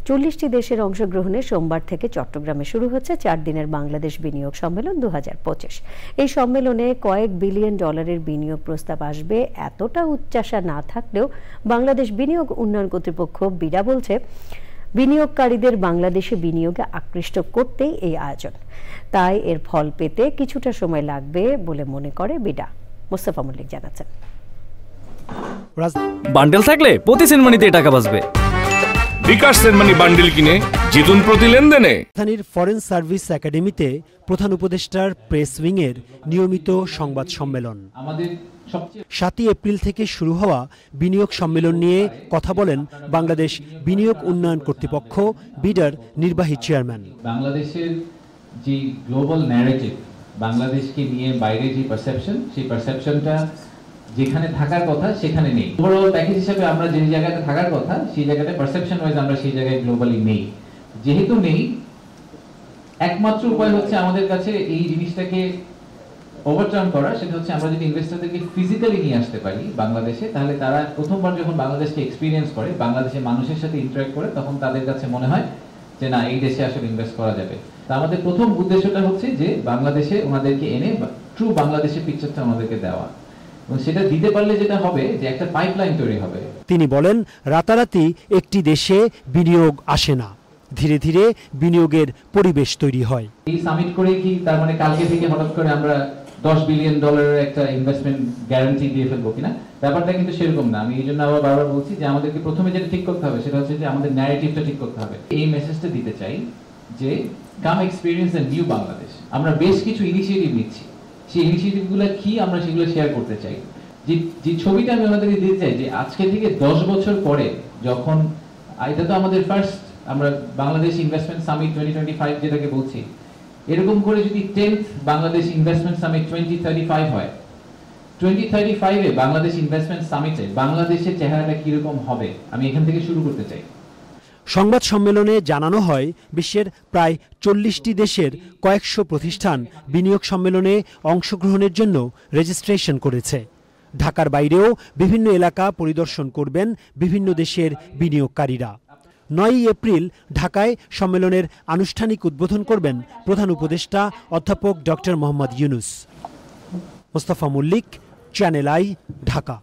40টি দেশের অংশগ্রহণে সোমবার থেকে চট্টগ্রামে শুরু হচ্ছে 4 দিনের বাংলাদেশ বিনিয়োগ সম্মেলন 2025। এই সম্মেলনে কয়েক বিলিয়ন ডলারের বিনিয়োগ প্রস্তাব আসবে এতটা উচ্চাশা না থাকলেও বাংলাদেশ বিনিয়োগ উন্নয়ন কর্তৃপক্ষ বিডা বলছে, বিনিয়োগকারীদের বাংলাদেশে বিনিয়োগে আকৃষ্ট করতেই এই আয়োজন। তাই এর ফল পেতে কিছুটা সময় লাগবে বলে মনে করে বিডা। মোস্তফা মল্লিক জানাচ্ছেন। বান্ডেল থাকলে প্রতি সেনমানিতে টাকা বাঁচবে। বিকাশ সেনমানি বান্ডেল কিনে জিতুন প্রতি লেনদেনে। রাজধানীর ফরেন সার্ভিস একাডেমিতে প্রধান উপদেষ্টার প্রেস উইং এর নিয়মিত সংবাদ সম্মেলন। 7 এপ্রিল থেকে শুরু হওয়া বিনিয়োগ সম্মেলন নিয়ে কথা বলেন বাংলাদেশ বিনিয়োগ উন্নয়ন কর্তৃপক্ষ বিডার নির্বাহী চেয়ারম্যান। বাংলাদেশের যে গ্লোবাল ন্যারেটিভ, বাংলাদেশকে নিয়ে বাইরে যে পারসেপশন, সেই পারসেপশনটা যেখানে থাকার কথা সেখানে নেই। ওভারঅল প্যাকেজ হিসেবে আমরা যে জায়গাতে থাকার কথা সেই জায়গাতে পারসেপশন ওয়াইজ আমরা সেই জায়গায় গ্লোবালি নেই। যেহেতু নেই, একমাত্র উপায় হচ্ছে আমাদের কাছে এই জিনিসটাকে ওভারটার্ন করা। সেটা হচ্ছে আমরা যদি ইনভেস্টরদেরকে ফিজিক্যালি নিয়ে আসতে পারি বাংলাদেশে, তাহলে তারা প্রথমবার যখন বাংলাদেশকে এক্সপিরিয়েন্স করে, বাংলাদেশের মানুষের সাথে ইন্টারঅ্যাক্ট করে, তখন তাদের কাছে মনে হয় যে না, এই দেশে আসলে ইনভেস্ট করা যাবে। তা আমাদের প্রথম উদ্দেশ্যটা হচ্ছে যে বাংলাদেশে ওনাদেরকে এনে ট্রু বাংলাদেশের পিকচারটা আমাদেরকে দেওয়া। সেটা দিতে পারলে যেটা হবে যে একটা পাইপলাইন তৈরি হবে। তিনি বলেন, রাতারাতি একটি দেশে বিনিয়োগ আসে না, ধীরে ধীরে বিনিয়োগের পরিবেশ তৈরি হয়। এই সামিট করে কি তার মানে কালকে থেকে হঠাৎ করে আমরা $10 বিলিয়ন একটা ইনভেস্টমেন্ট গ্যারান্টি দিয়ে ফেলবো কিনা? ব্যাপারটা কিন্তু সেরকম না। আমি এই জন্য আবার বারবার বলছি যে আমাদেরকে প্রথমে যেটা ঠিক করতে হবে সেটা হচ্ছে যে আমাদের ন্যারেটিভটা ঠিক করতে হবে। এই মেসেজটা দিতে চাই যে কাম এক্সপিরিয়েন্স এ নিউ বাংলাদেশ। আমরা বেশ কিছু ইনিশিয়েটিভ নিচ্ছি, সেই ইনিশিয়েটিভগুলো কি আমরা সেগুলো শেয়ার করতে চাই। যে ছবিটা আমি আমাদেরকে দিতে চাই যে আজকে থেকে 10 বছর পরে, যখন এটা তো আমাদের ফার্স্ট আমরা বাংলাদেশ ইনভেস্টমেন্ট সামিট 2025 যেটাকে বলছি, এরকম করে যদি 10th বাংলাদেশ ইনভেস্টমেন্ট সামিট 2035 হয়, 2035 এ বাংলাদেশ ইনভেস্টমেন্ট সামিটে বাংলাদেশের চেহারাটা কিরকম হবে, আমি এখান থেকে শুরু করতে চাই। সংবাদ সম্মেলনে জানানো হয়, বিশ্বের প্রায় 40টি দেশের কয়েকশো প্রতিষ্ঠান বিনিয়োগ সম্মেলনে অংশগ্রহণের জন্য রেজিস্ট্রেশন করেছে। ঢাকার বাইরেও বিভিন্ন এলাকা পরিদর্শন করবেন বিভিন্ন দেশের বিনিয়োগকারীরা। 9 এপ্রিল ঢাকায় সম্মেলনের আনুষ্ঠানিক উদ্বোধন করবেন প্রধান উপদেষ্টা অধ্যাপক doctor Mohammad Yunus. Mostafa Mallik, channel I, Dhaka.